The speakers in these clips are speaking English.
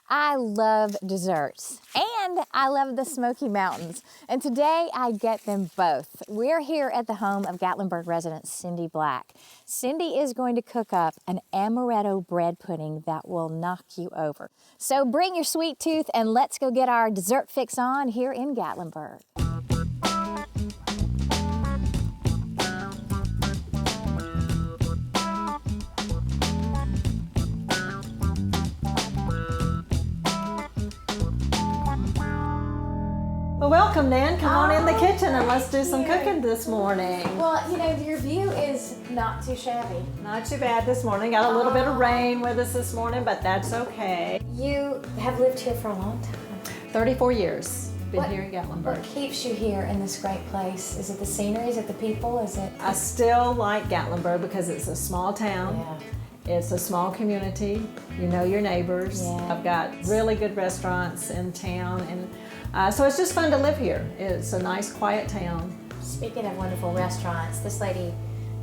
I love desserts and I love the Smoky Mountains. And today I get them both. We're here at the home of Gatlinburg resident Cindy Black. Cindy is going to cook up an Amaretto bread pudding that will knock you over. So bring your sweet tooth and let's go get our dessert fix on here in Gatlinburg. Well, welcome, Nan. Come on in the kitchen and let's do some cooking this morning. Well, you know, your view is not too shabby. Not too bad this morning. Got a little bit of rain with us this morning, but that's okay. You have lived here for a long time. 34 years. Been here in Gatlinburg. What keeps you here in this great place? Is it the scenery? Is it the people? Is it? I still like Gatlinburg because it's a small town. Yeah. It's a small community. You know your neighbors. Yeah. I've got really good restaurants in town, and so it's just fun to live here. It's a nice, quiet town. Speaking of wonderful restaurants, this lady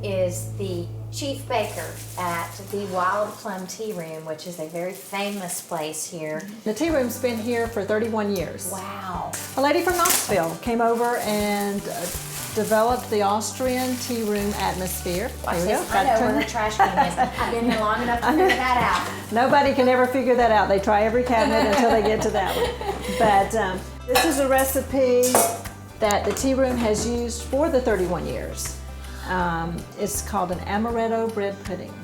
is the chief baker at the Wild Plum Tea Room, which is a very famous place here. The tea room's been here for 31 years. Wow. A lady from Knoxville came over and developed the Austrian tea room atmosphere. Watch this. I know where the trash can is. I've been here long enough to figure that out. Nobody can ever figure that out. They try every cabinet until they get to that one. But this is a recipe that the tea room has used for the 31 years. It's called an Amaretto Bread Pudding.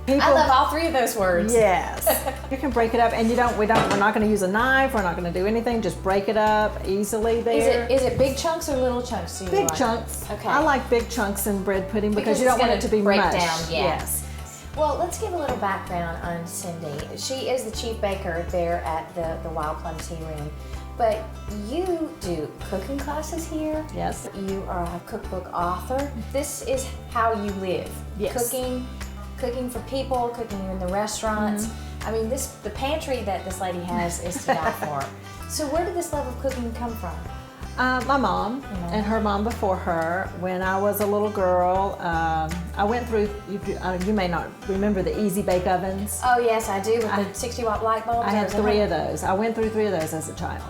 I love all three of those words. Yes. You can break it up, and we're not going to use a knife. We're not going to do anything. Just break it up easily there. Is it big chunks or little chunks? Big chunks. Okay. I like big chunks in bread pudding because you don't want it to be break mush. down. Yeah. Yes. Well, let's give a little background on Cindy. She is the chief baker there at the Wild Plum Tea Room. But you do cooking classes here. Yes. You are a cookbook author. This is how you live. Yes. Cooking for people, cooking in the restaurants. I mean, the pantry that this lady has is to die for. So where did this love of cooking come from? My mom and her mom before her. When I was a little girl, I went through, you may not remember the easy bake ovens. Oh yes, I do, with the 60-watt light bulbs. I had 3 of those. I went through 3 of those as a child.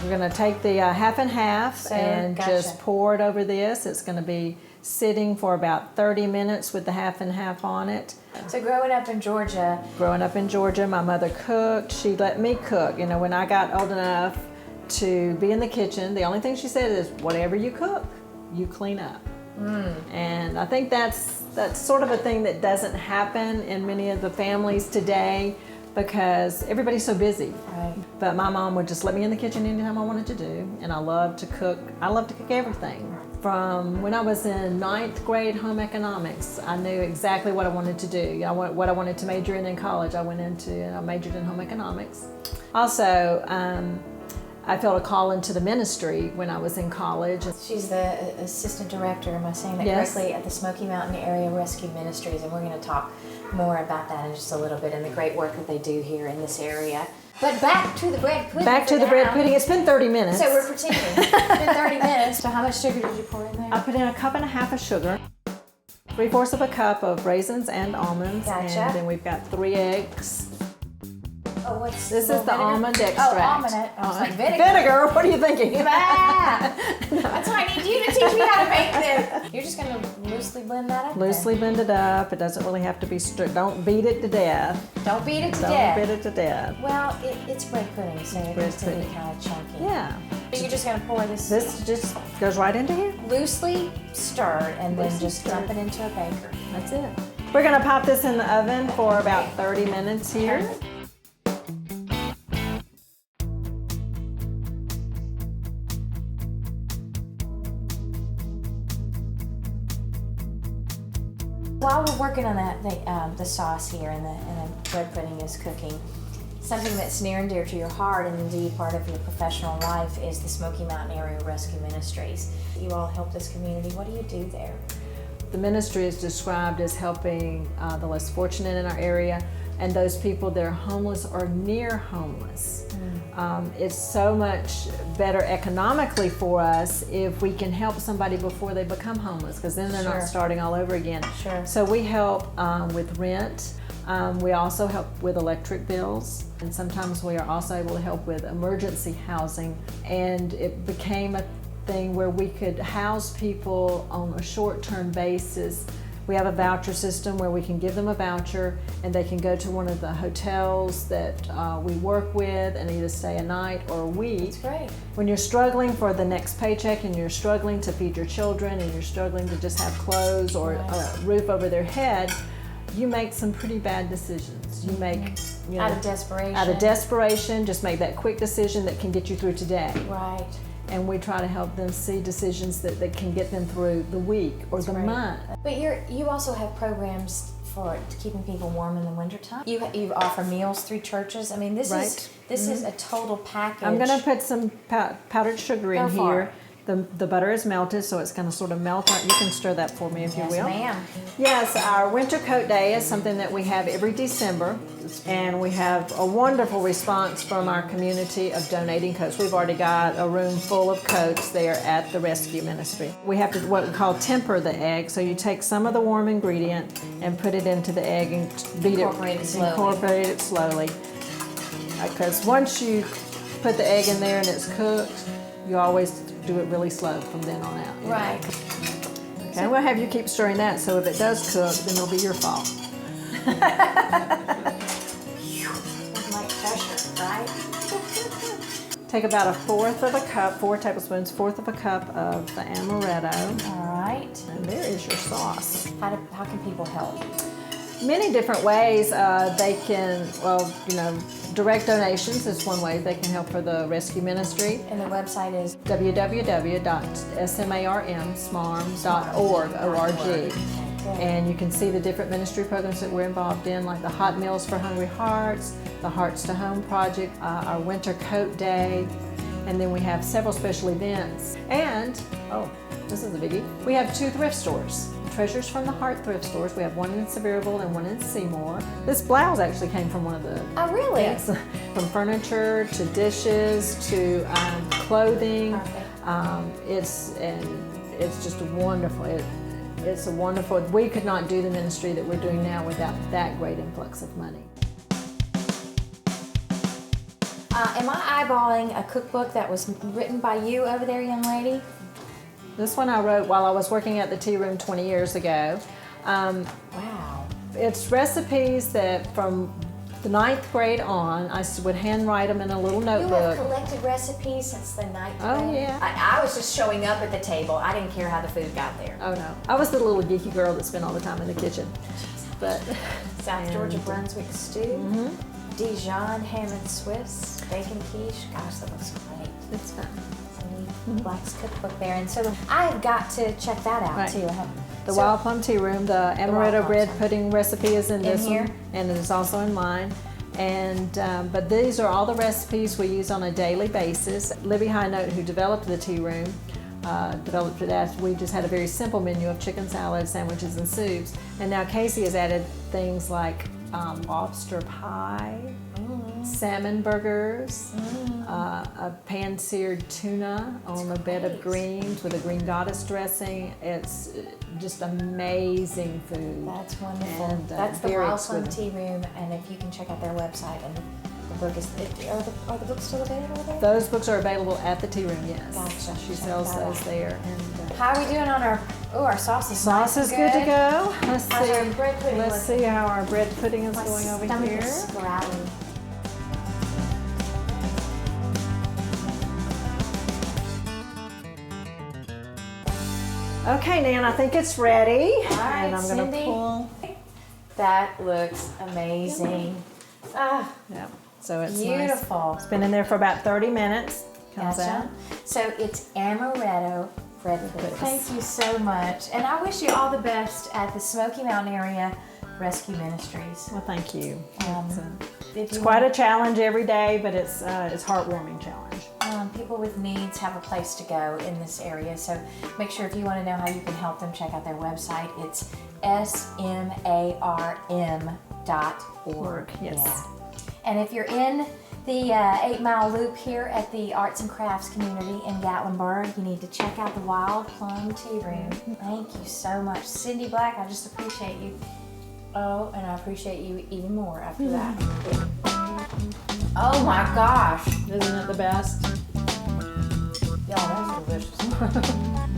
We're going to take the half and half and just pour it over this. It's going to be sitting for about 30 minutes with the half and half on it. So growing up in Georgia, my mother cooked. She let me cook. You know, when I got old enough to be in the kitchen, the only thing she said is, whatever you cook, you clean up. And I think that's sort of a thing that doesn't happen in many of the families today because everybody's so busy. Right. But my mom would just let me in the kitchen anytime I wanted to do, and I love to cook. I love to cook everything. From when I was in 9th grade home economics, I knew exactly what I wanted to do. What I wanted to major in college, I majored in home economics. Also, I felt a call into the ministry when I was in college. She's the assistant director, am I saying that correctly, at the Smoky Mountain Area Rescue Ministries, and we're going to talk more about that in just a little bit and the great work that they do here in this area. But back to the bread pudding. Back to the bread pudding. It's been 30 minutes. So we're pretending. It's been 30 minutes. So how much sugar did you pour in there? I put in 1.5 cups of sugar, 3/4 cup of raisins and almonds, Gotcha. and then we've got 3 eggs. Oh, what's This is the almond extract. Oh, almond. I was like, vinegar. Vinegar, what are you thinking? That's why I need you to teach me how to make this. You're just going to loosely blend that up? Loosely blend it up. It doesn't really have to be strict. Don't beat it to death. Don't beat it to Don't death. beat it to death. Well, it's bread pudding, so it needs to be kind of chunky. Yeah. So you're just going to pour this. This just goes right into here. Loosely stirred and then just stirred. dump it into a baker. That's it. We're going to pop this in the oven for about 30 minutes here. While we're working on that, the sauce here and the bread pudding is cooking, something that's near and dear to your heart and indeed part of your professional life is the Smoky Mountain Area Rescue Ministries. You all help this community. What do you do there? The ministry is described as helping the less fortunate in our area and those people that are homeless or near homeless. It's so much better economically for us if we can help somebody before they become homeless, because then they're not starting all over again. Sure. So we help with rent. We also help with electric bills, and sometimes we are also able to help with emergency housing. And it became a thing where we could house people on a short-term basis. We have a voucher system where we can give them a voucher and they can go to one of the hotels that we work with and either stay a night or a week. That's great. When you're struggling for the next paycheck and you're struggling to feed your children and you're struggling to just have clothes or a roof over their head, you make some pretty bad decisions. You make, you know, out of desperation. Out of desperation, just make that quick decision that can get you through today. Right. And we try to help them see decisions that can get them through the week or the month. But you also have programs for keeping people warm in the wintertime. You offer meals through churches. I mean, this is a total package. I'm going to put some powdered sugar in here. The butter is melted, so it's going to sort of melt out. You can stir that for me if you will. Yes, ma'am. Yes, our Winter Coat Day is something that we have every December, and we have a wonderful response from our community of donating coats. We've already got a room full of coats there at the rescue ministry. We have to what we call temper the egg, so you take some of the warm ingredient and put it into the egg and incorporate it slowly. Because once you put the egg in there and it's cooked, you always do it really slow from then on out. Right. Okay, we'll have you keep stirring that, so if it does cook, then it'll be your fault. Like pressure, right? Take about a fourth of a cup, 4 tablespoons, fourth of a cup of the amaretto. All right. And there is your sauce. How can people help? Many different ways. They can, direct donations is one way they can help for the rescue ministry. And the website is www.smarms.org. And you can see the different ministry programs that we're involved in, like the Hot Meals for Hungry Hearts, the Hearts to Home Project, our Winter Coat Day, and then we have several special events. And, this is a biggie, we have 2 thrift stores. Treasures from the Heart thrift stores. We have one in Sevierville and one in Seymour. This blouse actually came from one of the... Oh, really? Yes. From furniture to dishes to clothing. Perfect. It's just wonderful. It's a wonderful... We could not do the ministry that we're doing now without that great influx of money. Am I eyeballing a cookbook that was written by you over there, young lady? This one I wrote while I was working at the tea room 20 years ago. Wow. It's recipes that from the 9th grade on, I would handwrite them in a little notebook. You have collected recipes since the 9th grade? Oh, yeah. I was just showing up at the table. I didn't care how the food got there. Oh, no. I was the little geeky girl that spent all the time in the kitchen. But South Georgia Brunswick stew, Dijon ham and Swiss, bacon quiche. Gosh, that looks great. it's fun. Black's cookbook there, and so I've got to check that out too. The Wild Plum Tea Room, the Amaretto Bread Pudding Recipe is in this here? one, and it is also in mine. And but these are all the recipes we use on a daily basis. Libby Highnote, who developed the tea room, developed it as we just had a very simple menu of chicken salad, sandwiches, and soups. And now Casey has added things like lobster pie, salmon burgers, a pan-seared tuna on a bed of greens with a green goddess dressing. It's just amazing food. That's wonderful. And, that's the very Wild Plum exquisite. Tea Room, and if you can check out their website, and the book is, are the books still available there? Those books are available at the tea room, yes. Gotcha. She sells those there. And, how are we doing on our, our sauce is sauce is good to go. Let's How's see. our bread pudding Let's looking? see how our bread pudding is My going over stomach here. is growling. Okay, Nan, I think it's ready. All right, and I'm going Cindy. to pull. That looks amazing. Ah, Yeah, so it's beautiful. Nice. It's been in there for about 30 minutes. Comes Gotcha. out. So it's Amaretto Bread Pudding. Thank you so much. And I wish you all the best at the Smoky Mountain Area Rescue Ministries. Well, thank you. It's quite a challenge every day, but it's heartwarming challenge. People with needs have a place to go in this area, so make sure if you want to know how you can help them, check out their website. It's smarm.org. Yes. Yeah. And if you're in the 8 Mile Loop here at the Arts and Crafts community in Gatlinburg, you need to check out the Wild Plum Tea Room. Thank you so much. Cindy Black, I just appreciate you Oh, and I appreciate you even more after that. Oh my gosh. Isn't it the best? Y'all, that's delicious.